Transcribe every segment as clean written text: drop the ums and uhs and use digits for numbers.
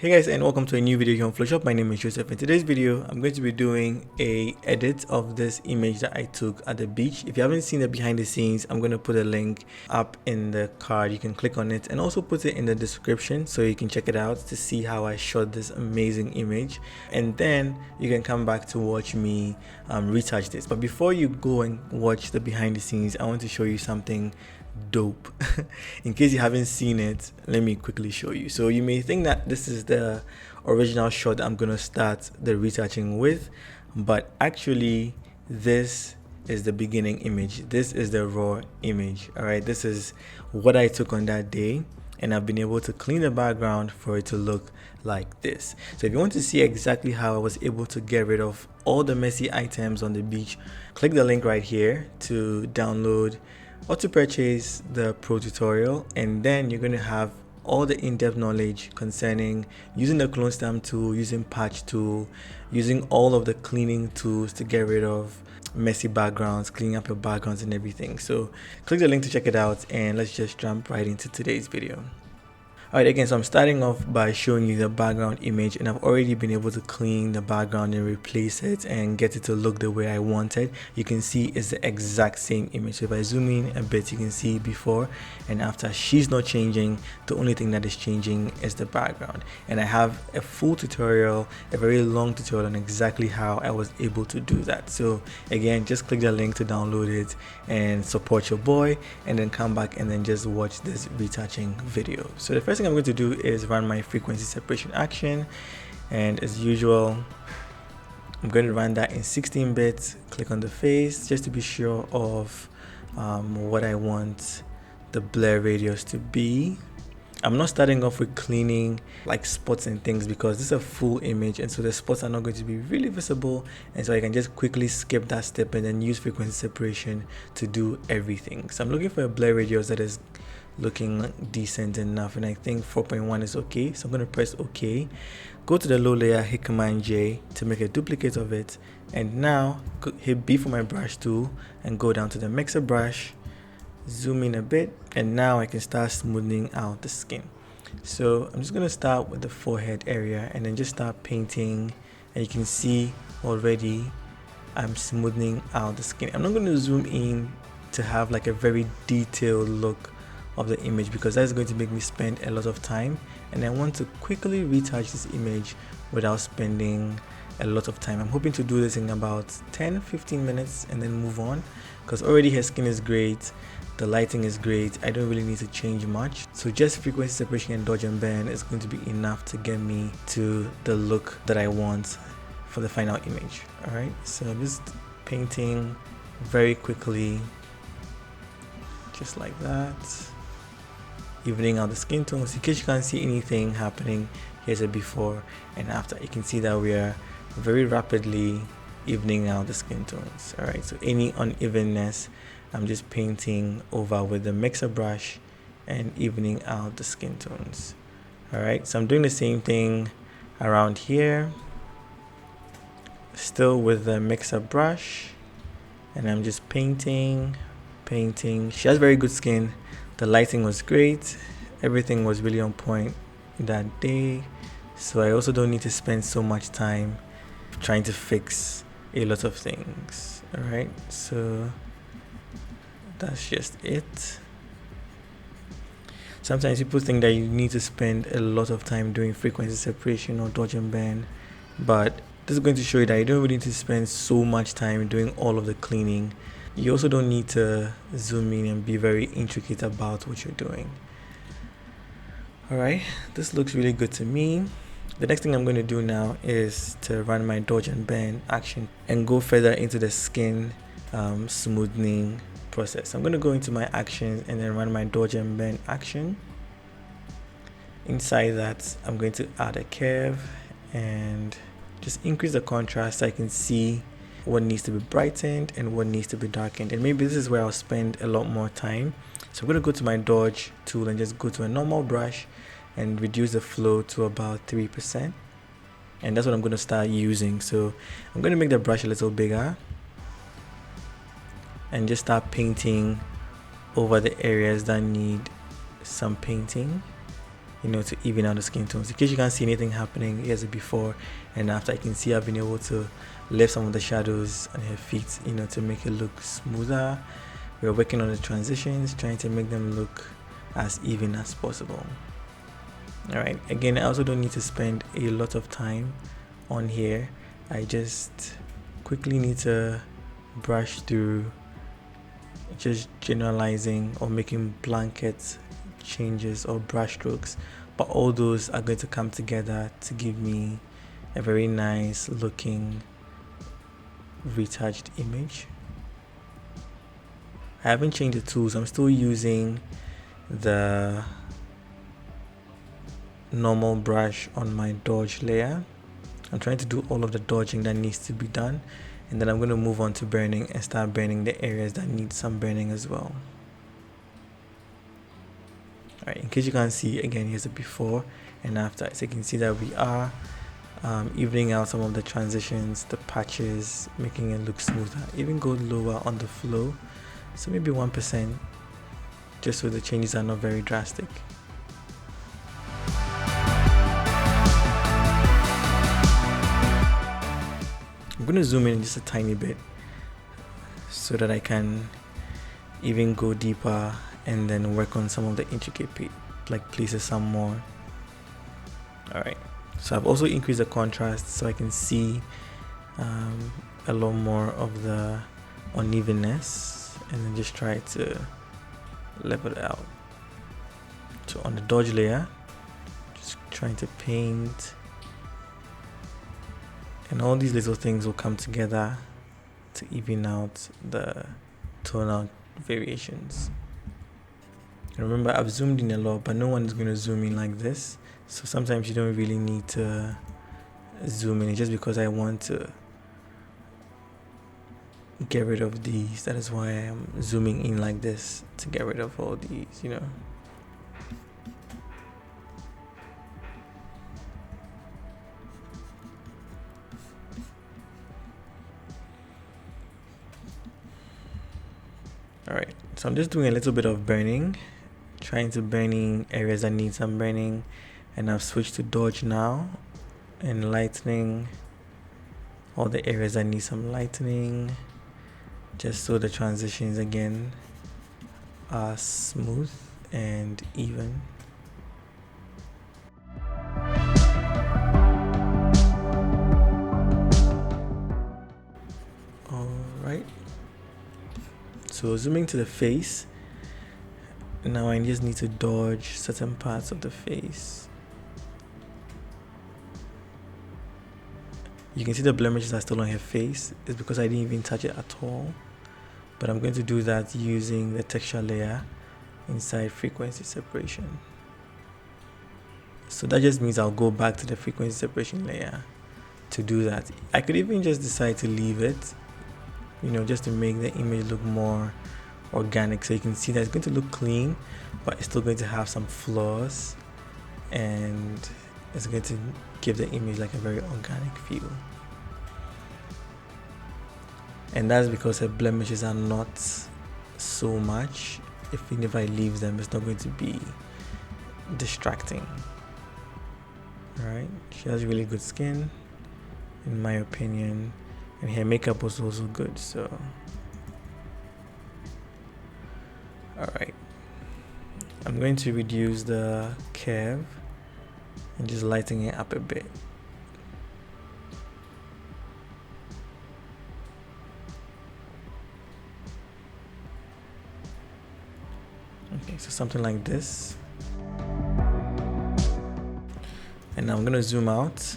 Hey guys, and welcome to a new video here on Phloshop. My name is Joseph. In today's video, I'm going to be doing a edit of this image that I took at the beach. If you haven't seen the behind the scenes, I'm going to put a link up in the card. You can click on it and also put it in the description so you can check it out to see how I shot this amazing image. And then you can come back to watch me retouch this. But before you go and watch the behind the scenes, I want to show you something dope. In case you haven't seen it, let me quickly show you. So you may think that this is the original shot that I'm gonna start the retouching with, but actually this is the beginning image. This is the raw image. All right, this is what I took on that day, and I've been able to clean the background for it to look like this. So if you want to see exactly how I was able to get rid of all the messy items on the beach, click the link right here to download or to purchase the pro tutorial, and then you're going to have all the in-depth knowledge concerning using the clone stamp tool, using patch tool, using all of the cleaning tools to get rid of messy backgrounds, cleaning up your backgrounds and everything. So click the link to check it out, and let's just jump right into today's video. Alright, again, so I'm starting off by showing you the background image, and I've already been able to clean the background and replace it and get it to look the way I wanted. You can see it's the exact same image. So if I zoom in a bit, you can see before and after. She's not changing. The only thing that is changing is the background. And I have a full tutorial, a very long tutorial on exactly how I was able to do that. So again, just click the link to download it and support your boy, and then come back and then just watch this retouching video. So the first thing I'm going to do is run my frequency separation action, and as usual I'm going to run that in 16 bits. Click on the face just to be sure of what I want the blur radius to be. I'm not starting off with cleaning like spots and things because this is a full image, and so the spots are not going to be really visible, and so I can just quickly skip that step and then use frequency separation to do everything. So I'm looking for a blur radius that is looking decent enough, and I think 4.1 is okay. So I'm going to press OK, go to the low layer, hit Command J to make a duplicate of it, and now hit B for my brush tool and go down to the mixer brush, zoom in a bit, and now I can start smoothing out the skin. So I'm just going to start with the forehead area and then just start painting, and you can see already I'm smoothing out the skin. I'm not going to zoom in to have like a very detailed look of the image because that's going to make me spend a lot of time, and I want to quickly retouch this image without spending a lot of time. I'm hoping to do this in about 10-15 minutes and then move on, because already her skin is great, the lighting is great, I don't really need to change much. So just frequency separation and dodge and bend is going to be enough to get me to the look that I want for the final image. Alright, so I'm just painting very quickly, just like that, evening out the skin tones. In case you can't see anything happening, here's a before and after. You can see that we are very rapidly evening out the skin tones. All right, so any unevenness, I'm just painting over with the mixer brush and evening out the skin tones. All right, so I'm doing the same thing around here, still with the mixer brush, and I'm just painting. She has very good skin, the lighting was great, everything was really on point that day, so I also don't need to spend so much time trying to fix a lot of things. All right, so that's just it. Sometimes people think that you need to spend a lot of time doing frequency separation or dodge and bend, but this is going to show you that you don't really need to spend so much time doing all of the cleaning. You also don't need to zoom in and be very intricate about what you're doing. Alright, this looks really good to me. The next thing I'm going to do now is to run my dodge and bend action and go further into the skin smoothing process. I'm going to go into my actions and then run my dodge and bend action. Inside that, I'm going to add a curve and just increase the contrast so I can see what needs to be brightened and what needs to be darkened, and maybe this is where I'll spend a lot more time. So I'm going to go to my dodge tool and just go to a normal brush and reduce the flow to about 3%, and that's what I'm going to start using. So I'm going to make the brush a little bigger and just start painting over the areas that need some painting. you know, to even out the skin tones. In case you can't see anything happening, here's a before and after. I can see I've been able to lift some of the shadows on her feet, you know, to make it look smoother. We're working on the transitions, trying to make them look as even as possible. All right, again, I also don't need to spend a lot of time on here. I just quickly need to brush through, just generalizing or making blanket changes or brush strokes, but all those are going to come together to give me a very nice looking retouched image. I haven't changed the tools. I'm still using the normal brush on my dodge layer. I'm trying to do all of the dodging that needs to be done, and then I'm going to move on to burning and start burning the areas that need some burning as well. Alright, in case you can't see, again, here's the before and after. So you can see that we are evening out some of the transitions, the patches, making it look smoother. Even go lower on the flow, so maybe 1%, just so the changes are not very drastic. I'm going to zoom in just a tiny bit so that I can even go deeper and then work on some of the intricate places some more. Alright, so I've also increased the contrast so I can see a lot more of the unevenness, and then just try to level it out. So on the dodge layer, just trying to paint, and all these little things will come together to even out the tonal variations. And remember, I've zoomed in a lot, but no one is going to zoom in like this, so sometimes you don't really need to zoom in. It's just because I want to get rid of these. That is why I'm zooming in like this, to get rid of all these, you know. Alright, so I'm just doing a little bit of burning, trying to burning areas that need some burning, and I've switched to dodge now and lightening all the areas that need some lightening, just so the transitions again are smooth and even. Alright, so zooming to the face, now I just need to dodge certain parts of the face. You can see the blemishes are still on her face. It's because I didn't even touch it at all. But I'm going to do that using the texture layer inside frequency separation. So that just means I'll go back to the frequency separation layer to do that. I could even just decide to leave it, you know, just to make the image look more organic. So you can see that it's going to look clean, but it's still going to have some flaws, and it's going to give the image like a very organic feel. And that's because the blemishes are not so much. Even if I leave them, it's not going to be distracting. Alright, she has really good skin, in my opinion, and her makeup was also good. So alright, I'm going to reduce the curve and just lighten it up a bit. Okay, so something like this. And now I'm going to zoom out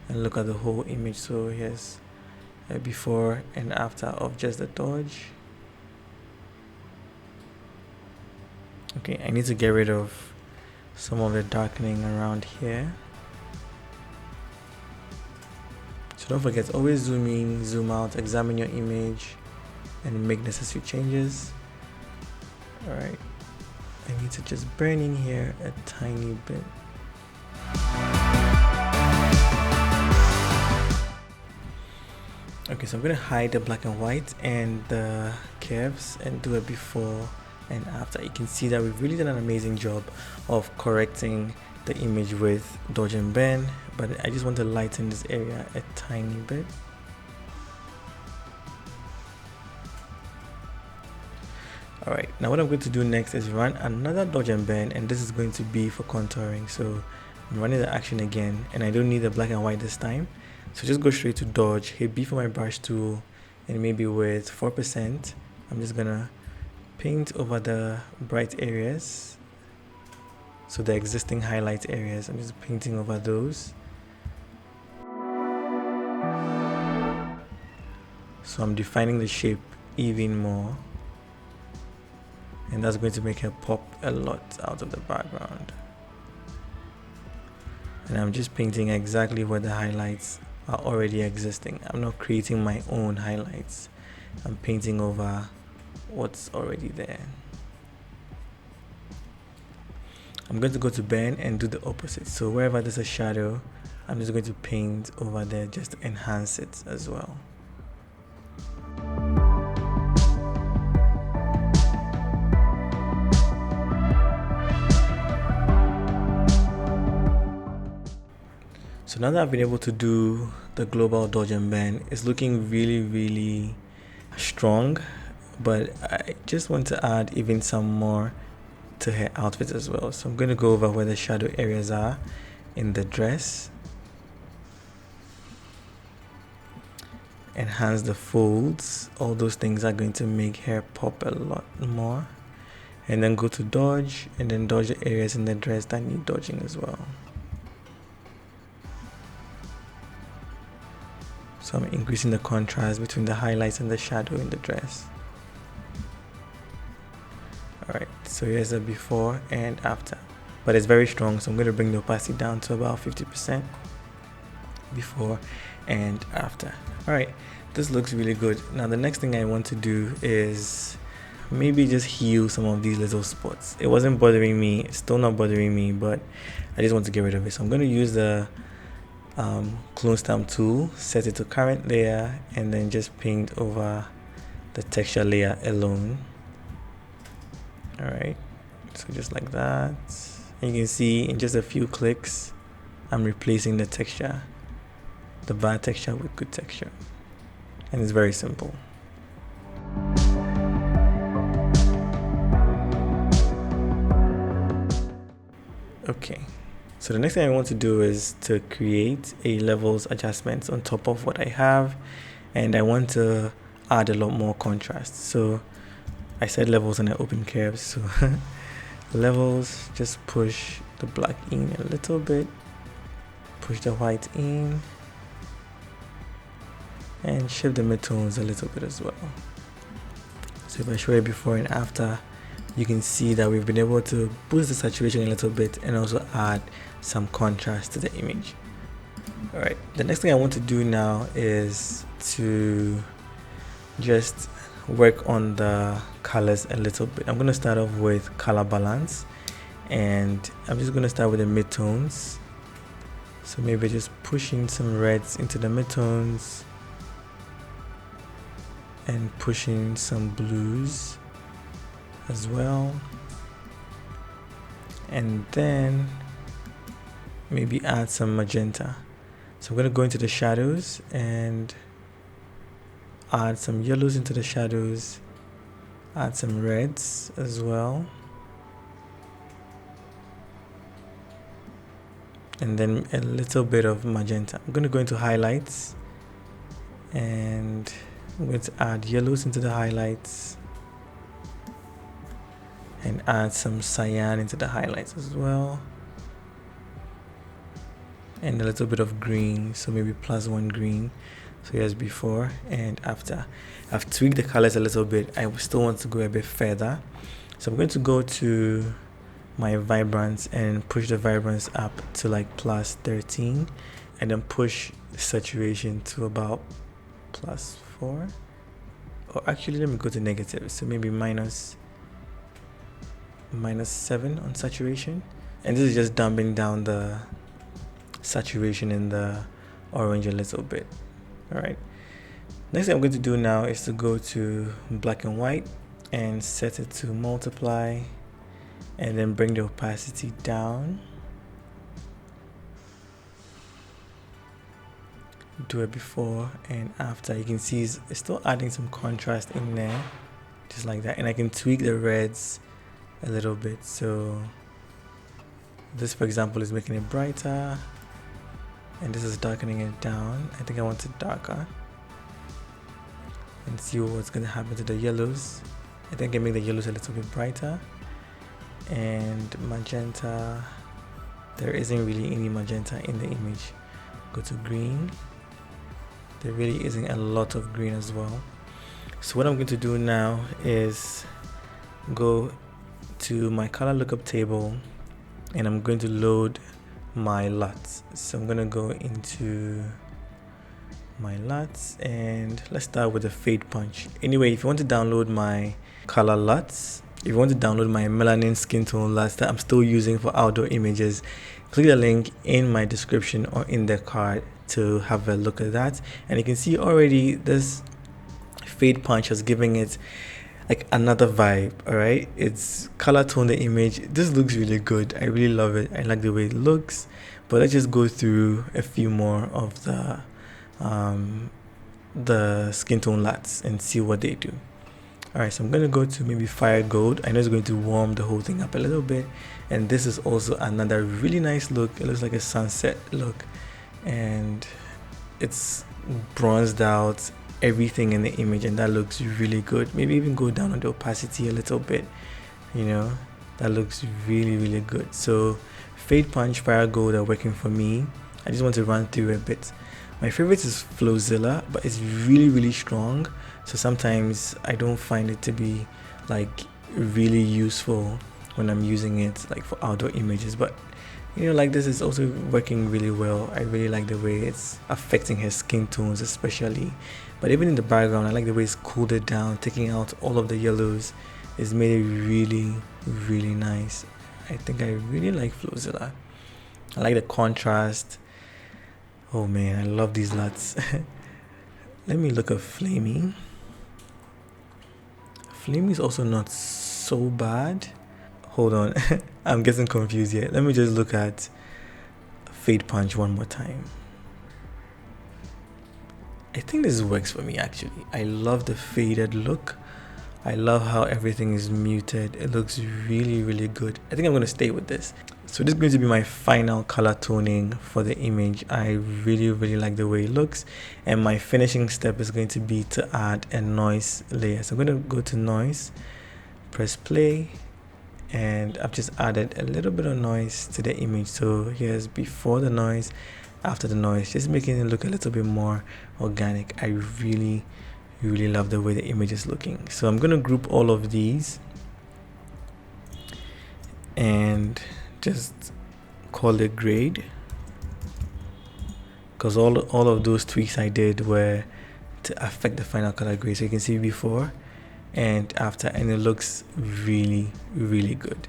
and look at the whole image. So here's a before and after of just the dodge. Okay, I need to get rid of some of the darkening around here. So don't forget, always zoom in, zoom out, examine your image, and make necessary changes. Alright, I need to just burn in here a tiny bit. Okay, so I'm going to hide the black and white and the curves and do a before and after. You can see that we've really done an amazing job of correcting the image with dodge and bend, but I just want to lighten this area a tiny bit. Alright, now what I'm going to do next is run another dodge and bend, and this is going to be for contouring. So I'm running the action again, and I don't need the black and white this time. So just go straight to dodge, hit B for my brush tool, and maybe with 4%, I'm just gonna paint over the bright areas. So the existing highlight areas, I'm just painting over those. So I'm defining the shape even more. And that's going to make her pop a lot out of the background. And I'm just painting exactly where the highlights are already existing. I'm not creating my own highlights. I'm painting over what's already there. I'm going to go to bend and do the opposite. So wherever there's a shadow, I'm just going to paint over there just to enhance it as well. So now that I've been able to do the global dodge and bend, it's looking really strong, but I just want to add even some more to her outfit as well. So I'm going to go over where the shadow areas are in the dress, enhance the folds. All those things are going to make hair pop a lot more, and then go to dodge and then dodge the areas in the dress that need dodging as well. So I'm increasing the contrast between the highlights and the shadow in the dress. Alright, so here's a before and after, but it's very strong, so I'm going to bring the opacity down to about 50%. Before and after. Alright, this looks really good. Now the next thing I want to do is maybe just heal some of these little spots. It wasn't bothering me, it's still not bothering me, but I just want to get rid of it. So I'm going to use the clone stamp tool, set it to current layer, and then just paint over the texture layer alone. Alright, so just like that, and you can see in just a few clicks I'm replacing the texture, the bad texture, with good texture, and it's very simple. Okay, so the next thing I want to do is to create a levels adjustment on top of what I have, and I want to add a lot more contrast. So I said levels and I open curves, so levels, just push the black in a little bit, push the white in, and shift the midtones a little bit as well. So if I show you before and after, you can see that we've been able to boost the saturation a little bit and also add some contrast to the image. Alright, the next thing I want to do now is to just work on the colors a little bit. I'm going to start off with color balance, and I'm just going to start with the midtones. So maybe just pushing some reds into the midtones and pushing some blues as well, and then maybe add some magenta. So I'm going to go into the shadows and add some yellows into the shadows, add some reds as well, and then a little bit of magenta. I'm going to go into highlights, and I'm going to add yellows into the highlights and add some cyan into the highlights as well, and a little bit of green, so maybe +1 green. So here's before and after. I've tweaked the colors a little bit. I still want to go a bit further, so I'm going to go to my vibrance and push the vibrance up to like +13, and then push the saturation to about +4, or actually let me go to negative, so maybe -7 on saturation, and this is just dumping down the saturation in the orange a little bit. Alright, next thing I'm going to do now is to go to black and white, and set it to multiply, and then bring the opacity down. Do it before and after. You can see it's still adding some contrast in there, just like that. And I can tweak the reds a little bit. So this, for example, is making it brighter, and this is darkening it down. I think I want it darker, and see what's going to happen to the yellows. I think I can make the yellows a little bit brighter. And magenta, there isn't really any magenta in the image. Go to green. There really isn't a lot of green as well. So what I'm going to do now is go to my color lookup table, and I'm going to load my LUTs. So I'm going to go into my LUTs, and let's start with the fade punch. Anyway, if you want to download my color LUTs, if you want to download my melanin skin tone LUTs that I'm still using for outdoor images, click the link in my description or in the card to have a look at that. And you can see already this fade punch is giving it like another vibe. All right, it's color tone the image. This looks really good. I really love it. I like the way it looks. But let's just go through a few more of the skin tone LUTs and see what they do. All right, so I'm going to go to maybe fire gold. I know it's going to warm the whole thing up a little bit. And this is also another really nice look. It looks like a sunset look, and it's bronzed out everything in the image, and that looks really good. Maybe even go down on the opacity a little bit, you know, that looks really good. So fade punch, fire gold are working for me. I just want to run through a bit. My favorite is Phloshop, but it's really strong, so sometimes I don't find it to be like really useful when I'm using it like for outdoor images. But you know, like this is also working really well. I really like the way it's affecting her skin tones especially. But even in the background, I like the way it's cooled it down, taking out all of the yellows. It's made it really nice. I think I really like Phloshop. I like the contrast. Oh man, I love these LUTs. Let me look at Flamey. Flamey is also not so bad. Hold on, I'm getting confused here. Let me just look at fade punch one more time. I think this works for me actually. I love the faded look. I love how everything is muted. It looks really good. I think I'm going to stay with this. So this is going to be my final color toning for the image. I really like the way it looks. And my finishing step is going to be to add a noise layer. So I'm going to go to noise, press play, and I've just added a little bit of noise to the image. So here's before the noise, after the noise, just making it look a little bit more organic. I really love the way the image is looking. So I'm going to group all of these and just call it grade, because all of those tweaks I did were to affect the final color grade. So you can see before and after, and it looks really good.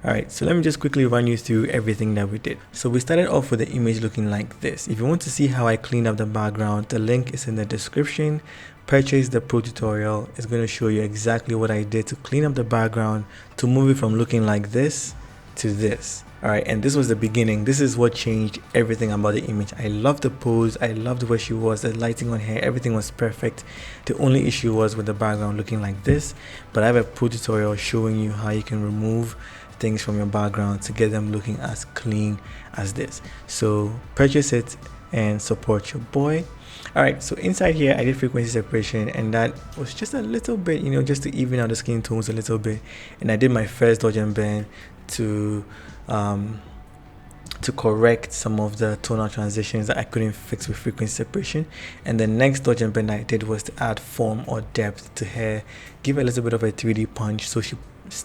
All right, so let me just quickly run you through everything that we did. So we started off with the image looking like this. If you want to see how I cleaned up the background, the link is in the description. Purchase the pro tutorial. It's going to show you exactly what I did to clean up the background to move it from looking like this to this. All right, and this was the beginning. This is what changed everything about the image. I loved the pose. I loved where she was, the lighting on her, everything was perfect. The only issue was with the background looking like this. But I have a pro tutorial showing you how you can remove things from your background to get them looking as clean as this. So purchase it and support your boy. All right, so inside here I did frequency separation, and that was just a little bit, you know, just to even out the skin tones a little bit. And I did my first dodge and bend to correct some of the tonal transitions that I couldn't fix with frequency separation. And the next dodge and bend I did was to add form or depth to her, give a little bit of a 3D punch so she,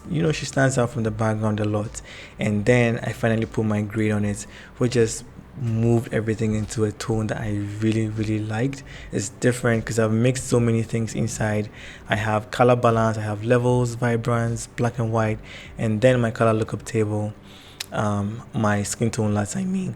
you know, she stands out from the background a lot. And then I finally put my grade on it, which just moved everything into a tone that I really liked. It's different because I've mixed so many things inside. I have color balance, I have levels, vibrance, black and white, and then my color lookup table, my skin tone LUTs, I mean,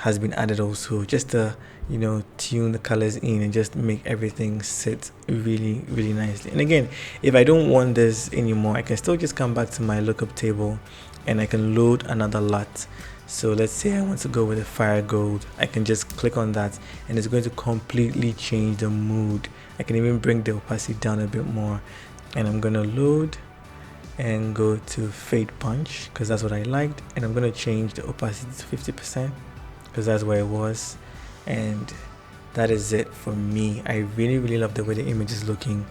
has been added also, just to, you know, tune the colors in and just make everything sit really, really nicely. And again, if I don't want this anymore, I can still just come back to my lookup table and I can load another LUT. So let's say I want to go with a fire gold. I can just click on that and it's going to completely change the mood. I can even bring the opacity down a bit more, and I'm going to load and go to fade punch because that's what I liked, and I'm going to change the opacity to 50% because that's where it was. And that is it for me. I really love the way the image is looking.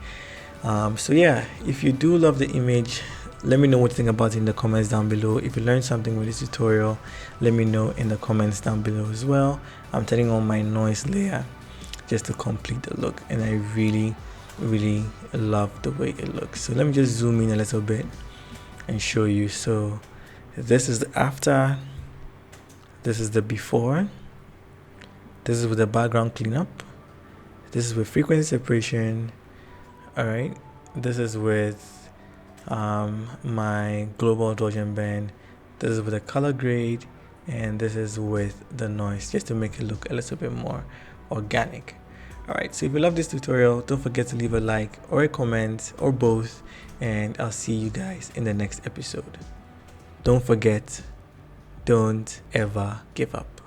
So yeah, if you do love the image, let me know what you think about it in the comments down below. If you learned something with this tutorial, let me know in the comments down below as well. I'm turning on my noise layer just to complete the look, and I really love the way it looks. So let me just zoom in a little bit and show you. So this is the after, this is the before, this is with the background cleanup, this is with frequency separation. All right, this is with my global dodge and bend, this is with the color grade, and this is with the noise, just to make it look a little bit more organic. All right, so if you love this tutorial, don't forget to leave a like or a comment or both, and I'll see you guys in the next episode. Don't forget, don't ever give up.